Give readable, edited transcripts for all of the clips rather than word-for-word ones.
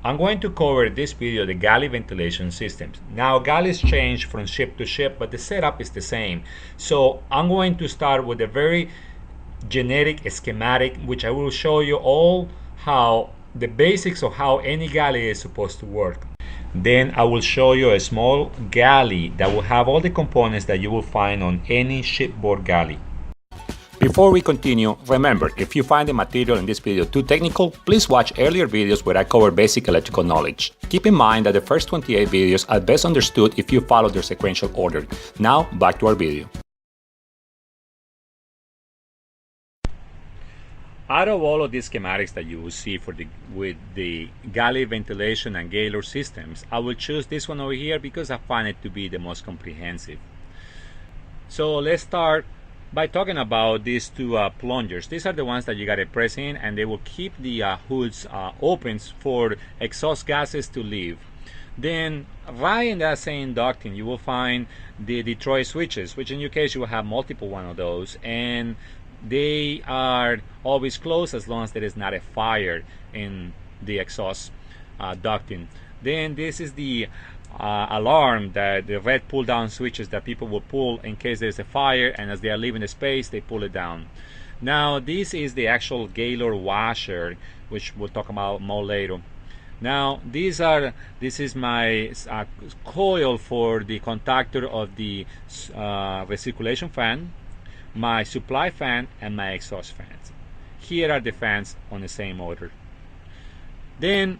I'm going to cover in this video the galley ventilation systems. Now galleys change from ship to ship, but the setup is the same. So I'm going to start with a very generic schematic, which I will show you all how the basics of how any galley is supposed to work. Then I will show you a small galley that will have all the components that you will find on any shipboard galley. Before we continue, remember, if you find the material in this video too technical, please watch earlier videos where I cover basic electrical knowledge. Keep in mind that the first 28 videos are best understood if you follow their sequential order. Now, back to our video. Out of all of these schematics that you will see with the galley ventilation and Gaylord systems, I will choose this one over here because I find it to be the most comprehensive. So let's start by talking about these two plungers. These are the ones that you gotta press in, and they will keep the hoods open for exhaust gases to leave. Then right in that same ducting you will find the Detroit switches, which in your case you will have multiple one of those, and they are always closed as long as there is not a fire in the exhaust ducting. Then this is the alarm, that the red pull down switches that people will pull in case there's a fire, and as they are leaving the space they pull it down. Now this is the actual Gaylord washer, which we'll talk about more later. Now this is my coil for the contactor of the recirculation fan, my supply fan, and my exhaust fans. Here are the fans on the same order. Then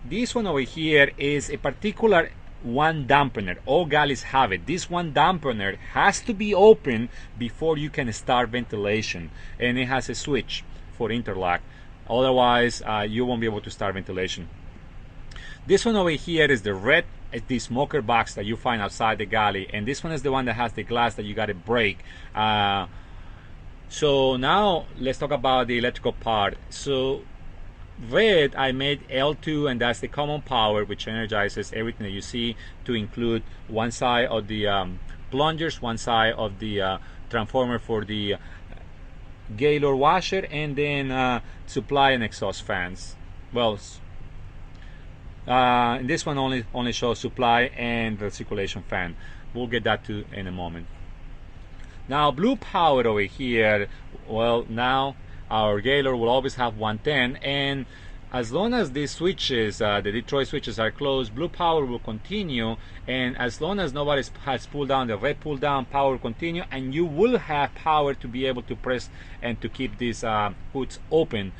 this one over here is a particular one dampener. All galleys have it. This one dampener has to be open before you can start ventilation, and it has a switch for interlock. Otherwise you won't be able to start ventilation. This one over here is the red, the smoker box that you find outside the galley, and this one is the one that has the glass that you got to break. So now let's talk about the electrical part. So red, I made L2, and that's the common power, which energizes everything that you see, to include one side of the plungers, one side of the transformer for the Gaylord washer, and then supply and exhaust fans. Well, in this one only shows supply and the circulation fan. We'll get that to in a moment. Now blue power over here, well, now our Gaylord will always have 110, and as long as these switches, the Detroit switches, are closed, blue power will continue, and as long as nobody has pulled down the red pull down, power will continue, and you will have power to be able to press and to keep these hoods open,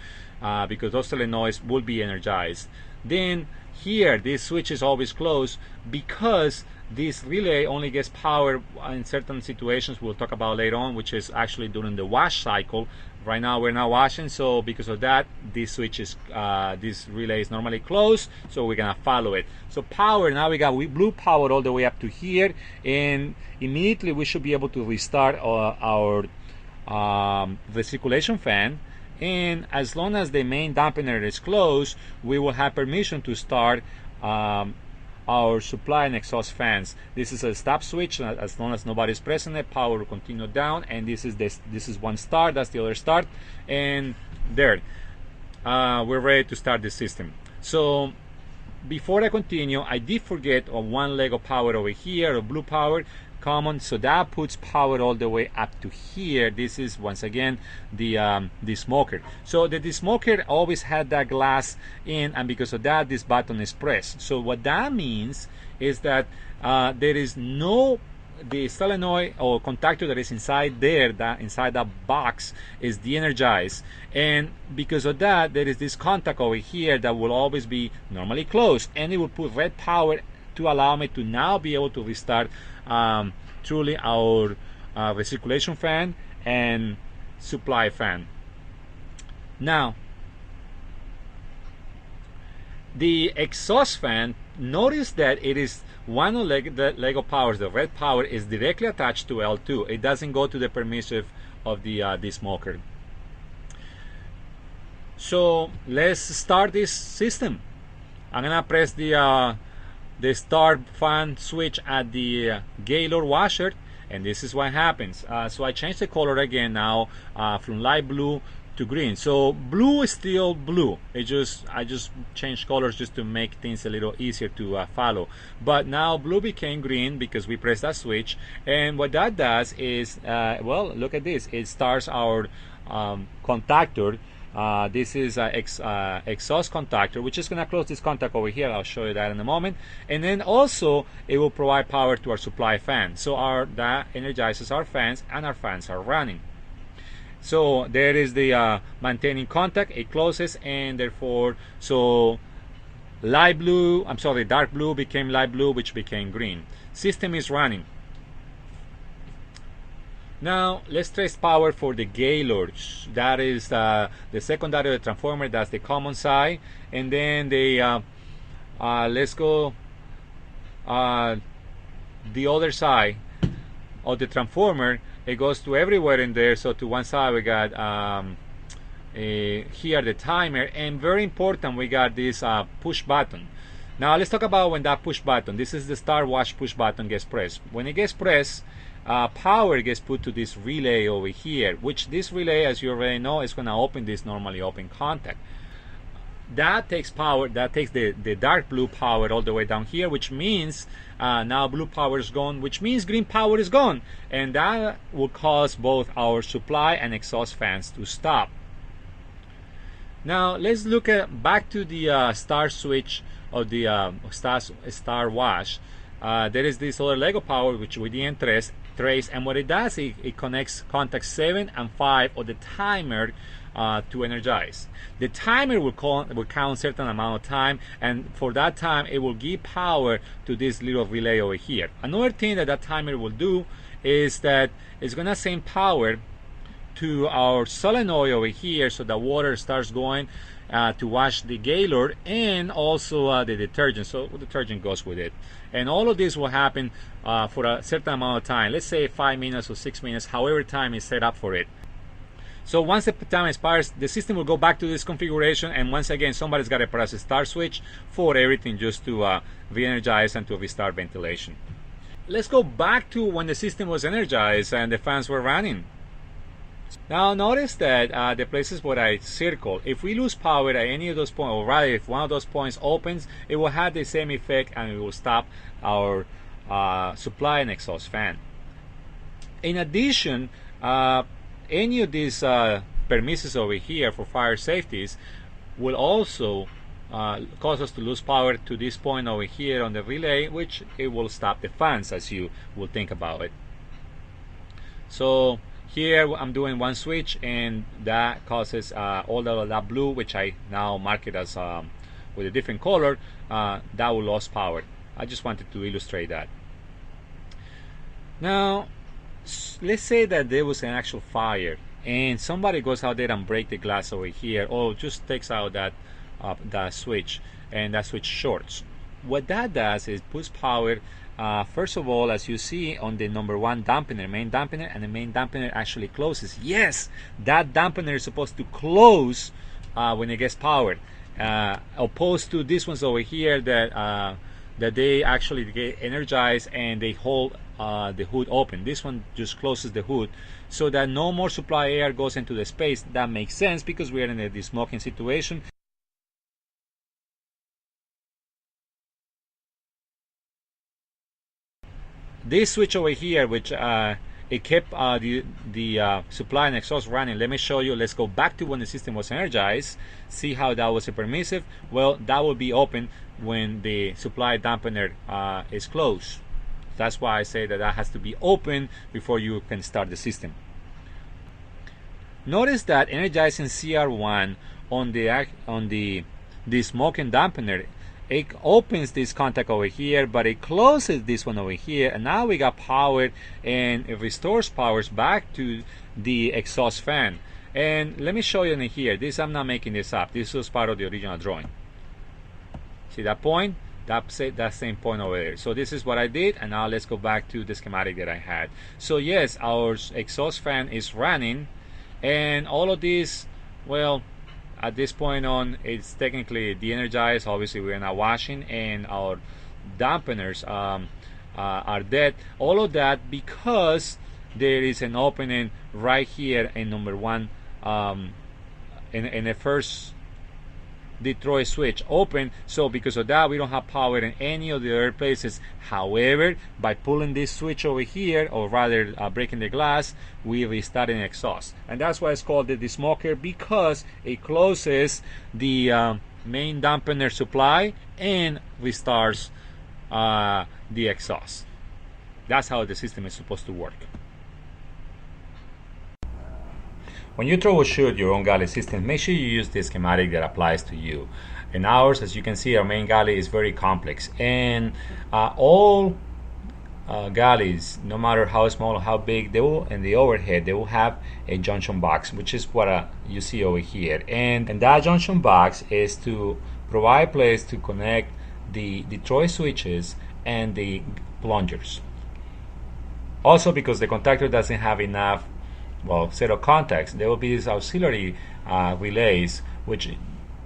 because those solenoids will be energized. Then here this switch is always closed because this relay only gets power in certain situations we'll talk about later on, which is actually during the wash cycle. Right now we're not washing, so because of that this switch is this relay is normally closed, so we're gonna follow it. So power, now we got blue power all the way up to here, and immediately we should be able to restart our recirculation fan. And as long as the main dampener is closed, we will have permission to start our supply and exhaust fans. This is a stop switch. As long as nobody's pressing it, power will continue down, and this is one start, that's the other start, and there we're ready to start the system. So before I continue, I did forget on one leg of power over here, of blue power common, so that puts power all the way up to here. This is once again the smoker. So the smoker always had that glass in, and because of that this button is pressed. So what that means is that there is no, the solenoid or contactor that is inside there, that inside that box, is de-energized, and because of that there is this contact over here that will always be normally closed, and it will put red power to allow me to now be able to restart truly our recirculation fan and supply fan. Now the exhaust fan, notice that it is one of the leg of powers, the red power, is directly attached to L2. It doesn't go to the permissive of the smoker. So let's start this system. I'm gonna press the start fan switch at the Gaylord washer, and this is what happens. So I changed the color again now from light blue to green. So blue is still blue. I just changed colors just to make things a little easier to follow. But now blue became green because we pressed that switch, and what that does is, well, look at this. It starts our contactor. This is an exhaust contactor, which is going to close this contact over here. I'll show you that in a moment. And then also it will provide power to our supply fan. So that energizes our fans, and our fans are running. So there is the maintaining contact. It closes, and therefore, so dark blue became light blue, which became green. System is running. Now let's trace power for the Gaylord. That is the secondary of the transformer. That's the common side. And then let's go the other side of the transformer. It goes to everywhere in there. So to one side we got here the timer, and very important, we got this push button. Now let's talk about when that push button, this is the start watch push button, gets pressed. When it gets pressed, power gets put to this relay over here, which this relay, as you already know, is going to open this normally open contact. That takes power, that takes the dark blue power all the way down here, which means now blue power is gone, which means green power is gone, and that will cause both our supply and exhaust fans to stop. Now let's look back to the start switch of the star wash. There is this other Lego power which we didn't trace, and what it does, it connects contacts 7 and 5 of the timer to energize. The timer will count certain amount of time, and for that time it will give power to this little relay over here. Another thing that timer will do is that it's gonna send power to our solenoid over here, so the water starts going to wash the Gaylord, and also the detergent, so the detergent goes with it. And all of this will happen for a certain amount of time, let's say 5 minutes or 6 minutes, however time is set up for it. So once the time expires, the system will go back to this configuration, and once again somebody's got to press a start switch for everything just to re-energize and to restart ventilation. Let's go back to when the system was energized and the fans were running. Now notice that the places where I circle, if we lose power at any of those points, or rather if one of those points opens, it will have the same effect, and it will stop our supply and exhaust fan. In addition, any of these permissions over here for fire safeties will also cause us to lose power to this point over here on the relay, which it will stop the fans, as you will think about it. So here I'm doing one switch, and that causes all that blue, which I now mark it as with a different color, that will lose power. I just wanted to illustrate that. Now let's say that there was an actual fire, and somebody goes out there and break the glass over here, or just takes out that switch, and that switch shorts. What that does is puts power first of all, as you see on the number 1 dampener, main dampener, and the main dampener actually closes. Yes, that dampener is supposed to close when it gets powered, opposed to these ones over here that they actually get energized and they hold the hood open. This one just closes the hood so that no more supply air goes into the space. That makes sense because we are in a de-smoking situation. This switch over here, which it kept the supply and exhaust running. Let me show you. Let's go back to when the system was energized. See how that was a permissive. Well, that will be open when the supply dampener is closed. That's why I say that has to be open before you can start the system. Notice that energizing CR1 on the smoking dampener, it opens this contact over here, but it closes this one over here, and now we got power, and it restores powers back to the exhaust fan. And let me show you in here. This, I'm not making this up. This was part of the original drawing. See that point? That same point over there. So this is what I did, and now let's go back to the schematic that I had. So yes, our exhaust fan is running, and all of this, well, at this point on, it's technically de-energized. Obviously we're not washing, and our dampeners are dead. All of that because there is an opening right here in number 1 in the first Detroit switch open, so because of that we don't have power in any of the other places. However, by pulling this switch over here, or rather breaking the glass, we restart an exhaust, and that's why it's called the desmoker, because it closes the main dampener supply and restarts the exhaust. That's how the system is supposed to work. When you troubleshoot your own galley system, make sure you use the schematic that applies to you. In ours, as you can see, our main galley is very complex, and all galleys, no matter how small or how big, they will, in the overhead, they will have a junction box, which is what you see over here. And that junction box is to provide place to connect the Detroit switches and the plungers. Also, because the contactor doesn't have enough set of contacts, there will be these auxiliary relays, which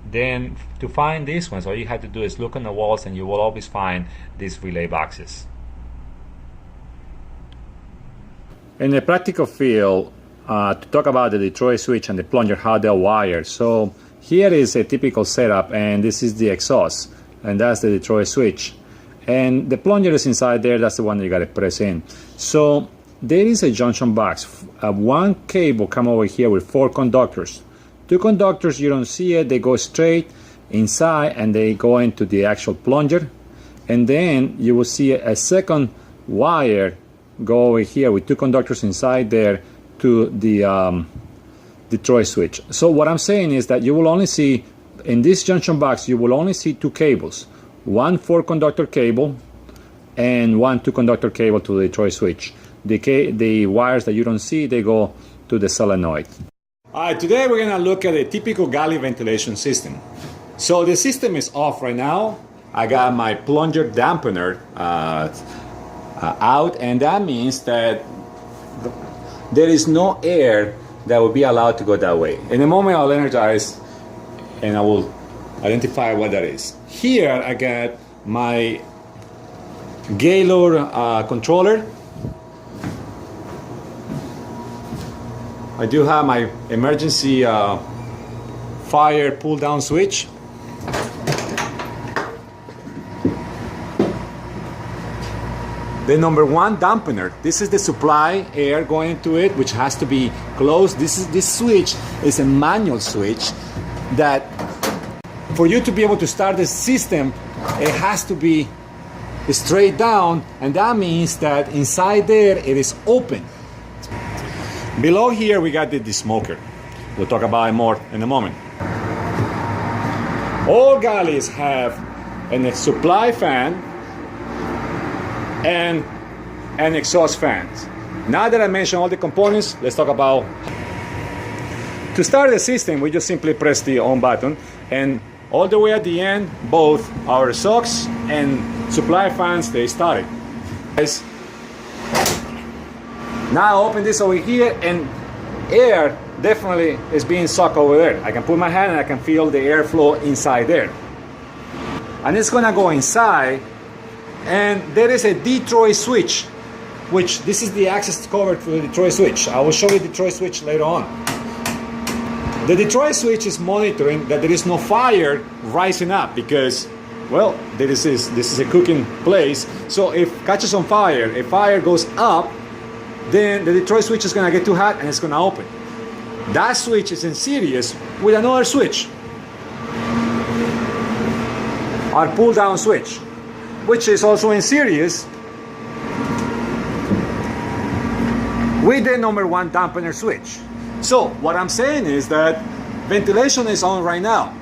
then to find these ones, all you have to do is look on the walls and you will always find these relay boxes. In the practical field, to talk about the Detroit switch and the plunger, how they're wired. So here is a typical setup, and this is the exhaust, and that's the Detroit switch. And the plunger is inside there, that's the one that you got to press in. So there is a junction box. One cable come over here with 4 conductors. 2 conductors, you don't see it, they go straight inside and they go into the actual plunger. And then you will see a second wire go over here with 2 conductors inside there to the Detroit switch. So what I'm saying is that you will only see, in this junction box, you will only see 2 cables. One 4-conductor cable and one 2-conductor cable to the Detroit switch. The wires that you don't see, they go to the solenoid. Alright, today we're going to look at a typical galley ventilation system. So the system is off right now. I got my plunger dampener out, and that means that there is no air that will be allowed to go that way. In a moment I'll energize and I will identify what that is. Here I got my Gaylord controller. I do have my emergency fire pull down switch. The number 1 dampener, this is the supply air going into it, which has to be closed. This switch is a manual switch that for you to be able to start the system, it has to be straight down, and that means that inside there it is open. Below here we got the desmoker. We'll talk about it more in a moment. All galleys have a supply fan and an exhaust fan. Now that I mentioned all the components, let's talk about. To start the system, we just simply press the on button, and all the way at the end, both our exhaust and supply fans, they started. Now I open this over here, and air definitely is being sucked over there. I can put my hand and I can feel the airflow inside there. And it's gonna go inside, and there is a Detroit switch, which this is the access cover to the Detroit switch. I will show you the Detroit switch later on. The Detroit switch is monitoring that there is no fire rising up, because, well, this is a cooking place. So if it catches on fire, if fire goes up, then the Detroit switch is gonna get too hot and it's gonna open. That switch is in series with another switch, our pull down switch, which is also in series with the number 1 dampener switch. So what I'm saying is that ventilation is on right now,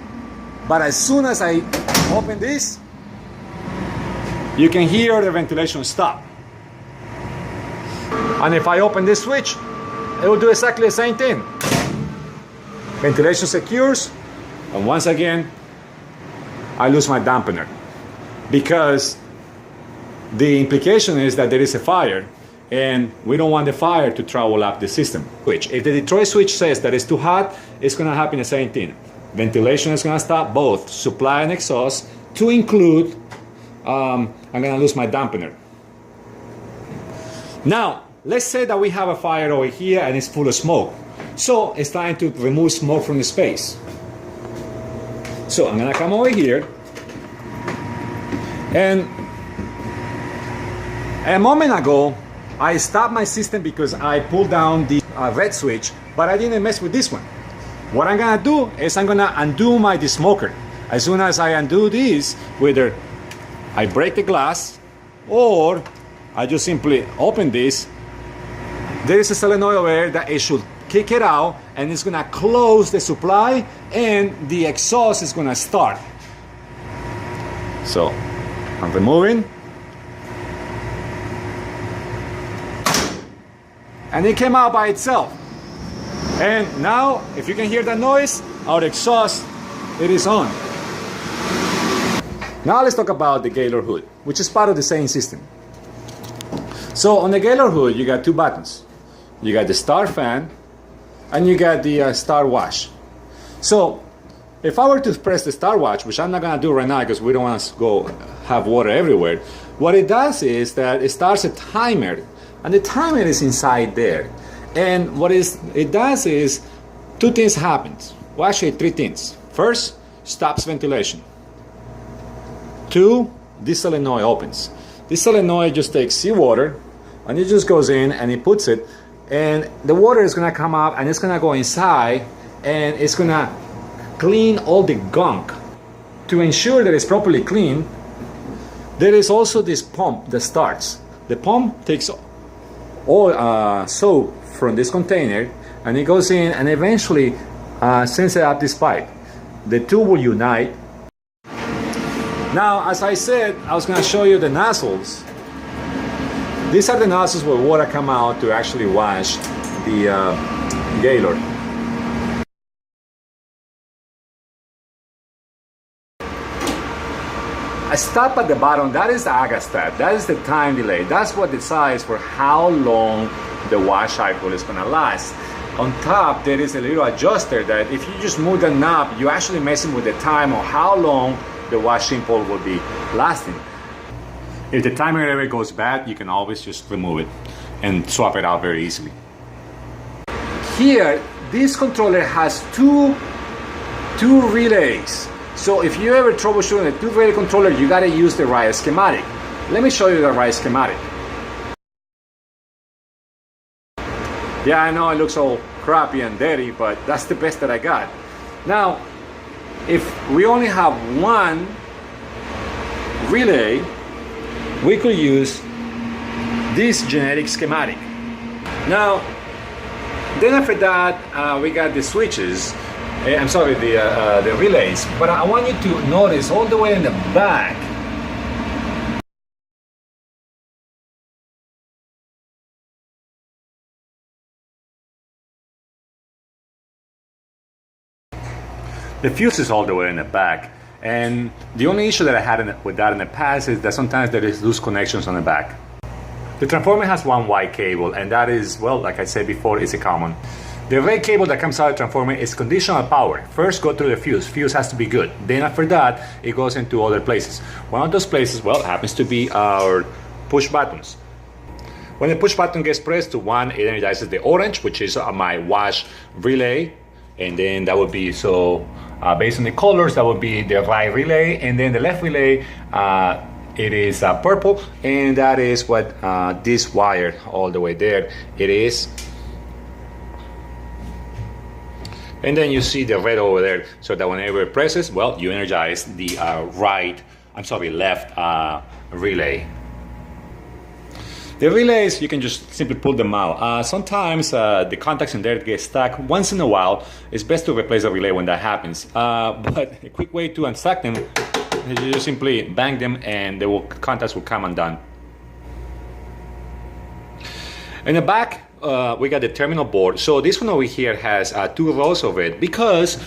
but as soon as I open this, you can hear the ventilation stop. And if I open this switch, it will do exactly the same thing. Ventilation secures, and once again, I lose my dampener, because the implication is that there is a fire, and we don't want the fire to travel up the system. Which, if the Detroit switch says that it's too hot, it's going to happen the same thing. Ventilation is going to stop, both supply and exhaust, to include, I'm going to lose my dampener. Now, let's say that we have a fire over here and it's full of smoke. So it's time to remove smoke from the space. So I'm gonna come over here, and a moment ago I stopped my system because I pulled down the red switch, but I didn't mess with this one. What I'm gonna do is I'm gonna undo my desmoker. As soon as I undo this, whether I break the glass or I just simply open this, there is a solenoid over there that it should kick it out, and it's gonna close the supply and the exhaust is gonna start. So I'm removing, and it came out by itself. And now, if you can hear the noise, our exhaust, it is on. Now let's talk about the Gaylord hood, which is part of the same system. So on the Gaylord hood, you got two buttons. You got the start fan, and you got the start wash. So if I were to press the start wash, which I'm not gonna do right now because we don't want to go have water everywhere, what it does is that it starts a timer, and the timer is inside there. And what it does is two things happen. Well, actually three things. First, stops ventilation. Two, this solenoid opens. This solenoid just takes seawater, and it just goes in and it puts it, and the water is gonna come up and it's gonna go inside and it's gonna clean all the gunk. To ensure that it's properly clean, there is also this pump that starts. The pump takes all soap from this container and it goes in and eventually sends it up this pipe. The two will unite. Now, as I said, I was going to show you the nozzles. These are the nozzles where water come out to actually wash the Gaylord. A stop at the bottom, that is the AGA step. That is the time delay. That's what decides for how long the wash cycle is going to last. On top, there is a little adjuster that if you just move the knob, you're actually messing with the time on how long the washing pole will be lasting. If the timer ever goes bad, you can always just remove it and swap it out very easily. Here, this controller has two relays. So if you ever troubleshoot a two-relay controller, you gotta use the right schematic. Let me show you the right schematic. Yeah, I know it looks all crappy and dirty, but that's the best that I got. Now, if we only have one relay, we could use this GENERIC schematic. Now, then after that, we got the switches. I'm sorry, the relays. But I want you to notice all the way in the back. The fuse is all the way in the back, and the only issue that I had with that in the past is that sometimes there is loose connections on the back. The transformer has one white cable, and that is, well, like I said before, is a common. The red cable that comes out of the transformer is conditional power. First go through the fuse. Fuse has to be good. Then after that, it goes into other places. One of those places, well, happens to be our push buttons. When the push button gets pressed to one, it energizes the orange, which is my wash relay, and then that would be based on the colors, that would be the right relay, and then the left relay, it is purple, and that is what this wire all the way there, it is. And then you see the red over there, so that whenever it presses, well, you energize the left relay. The relays, you can just simply pull them out. Sometimes the contacts in there get stuck. Once in a while, it's best to replace the relay when that happens. But a quick way to unstuck them is you just simply bang them and the contacts will come undone. In the back, we got the terminal board. So this one over here has two rows of it because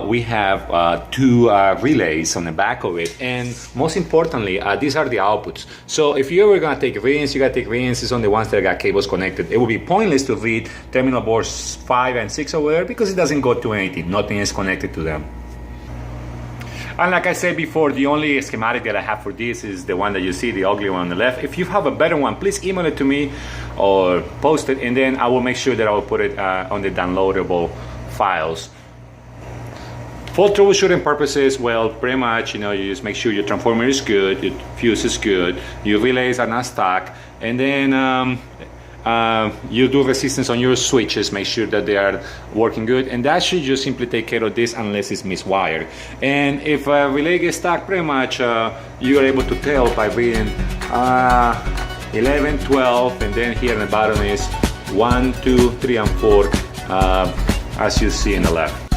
we have two relays on the back of it, and most importantly, these are the outputs. So if you're ever gonna take readings, you gotta take readings on the ones that got cables connected. It would be pointless to read terminal boards 5 and 6 over there because it doesn't go to anything. Nothing is connected to them. And like I said before, the only schematic that I have for this is the one that you see, the ugly one on the left. If you have a better one, please email it to me or post it, and then I will make sure that I will put it on the downloadable files. For troubleshooting purposes, well, pretty much, you know, you just make sure your transformer is good, your fuse is good, your relays are not stuck, and then you do resistance on your switches, make sure that they are working good, and that should just simply take care of this unless it's miswired. And if a relay gets stuck, pretty much you're able to tell by reading 11, 12, and then here on the bottom is 1, 2, 3, and 4, as you see in the left.